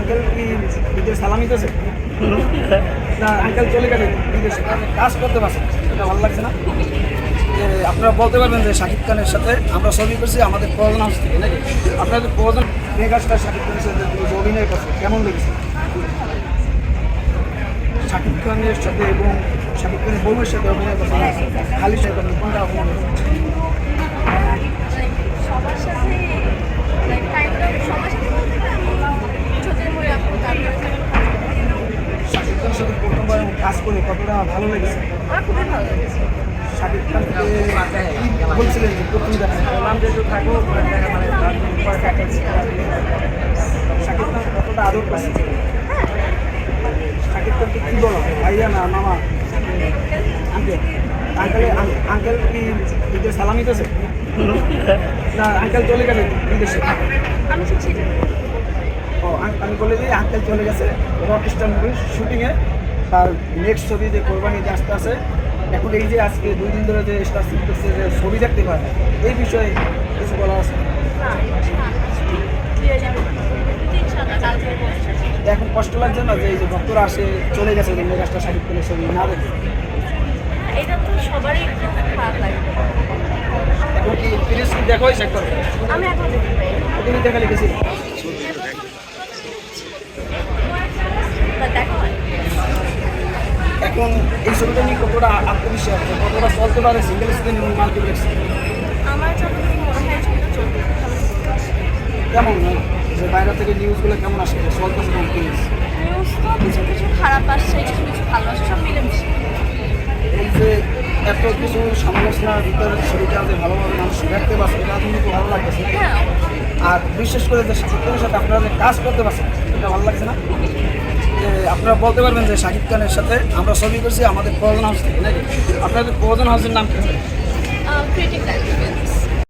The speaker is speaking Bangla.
আঙ্কেল কি বিদেশ সালামি দিতেছে না? আঙ্কেল চলে গেলে বিদেশে কাজ করতে পারছে, এটা ভালো লাগছে না? যে আপনারা বলতে পারবেন যে শাকিব খানের সাথে আমরা ছবি করছি আমাদের প্রয়োজন হাউস থেকে নাকি? আপনাদের প্রয়োজন মেগাস্টার শাকিব খানের সাথে যে অভিনয় করছে কেমন লেগেছে? শাকিব খানের সাথে এবং শাকিব খানের বউয়ের সাথে অভিনয় করছে খালি সাথে কোনটা অভিনয় করছে? সবার সাথে সবার সাথে বলতে পারি ছোটের মরে আপু তারপরে শাকিব খানের সাথে প্রথমবার কাজ করে কতটা ভালো লেগেছে? আমার খুবই ভালো লেগেছে। শাকিব খানকে বলছিলেন যে প্রথম দেখা নাম যেহেতু থাকো শাকিব খান কতটা আদর করছে? শাকিব খানকে কী বলো, ভাইয়া না মামা? আঙ্কেল আঙ্কেল কি বিদেশ সালামি দিতেছে না? আঙ্কেল চলে গেছে বিদেশে? আমি ছিলাম ও আমি বলে দিই আঙ্কেল চলে গেছে রকস্টার মুভির শুটিংয়ে। তার নেক্সট ছবি যে কোরবানি যে আসতে আছে, এখন এই যে আজকে 2 দিন ধরে যে স্টার করছে যে ছবি দেখতে পারে না, এই বিষয়ে কিছু বলা আছে? এখন কষ্ট লাগছে না যে এই যে ভক্তরা আসে চলে গেছে যে মেগাস্টার শাকিব খানের ছবি না দেখে? এটা তো সবারই একটু খারাপ লাগে। এখন কি ফিনিশ দেখা হয়েছে একবার? আমি এখন দেখতে পাই ওদিনই দেখা লিখেছি। দেখা হয়। এখন এই ছবিটা নিয়ে কতটা আত্মবিশ্বাস আছে, কতটা চলতে পারে সিঙ্গেল স্ক্রিন এবং মাল্টিপ্লেক্স? আমার যতটুকু মনে হয় ছবিটা চলবে কেমন যে বাইরে থেকে নিউজগুলো কেমন আসে চলতেছে কেমন ফিলিংস? নিউজ তো কিছু কিছু খারাপ আসছে, কিছু কিছু ভালো আসছে, সব মিলেমিশে। এই যে এত কিছু সমালোচনার ভিতরে ছবিটা যে ভালোভাবে মানুষ দেখতে পাচ্ছে এটা কিন্তু খুব ভালো লাগতেছে। হ্যাঁ আর বিশেষ করে যে শাকিব খানের সাথে আপনারা যে কাজ করতে পারছেন এটা ভালো লাগছে না? যে আপনারা বলতে পারবেন যে শাকিব খানের সাথে আমরা ছবি করছি আমাদের প্রয়োজন হাউস থেকে নাকি? আপনাদের প্রয়োজন হাউসের নাম কি? Creative life.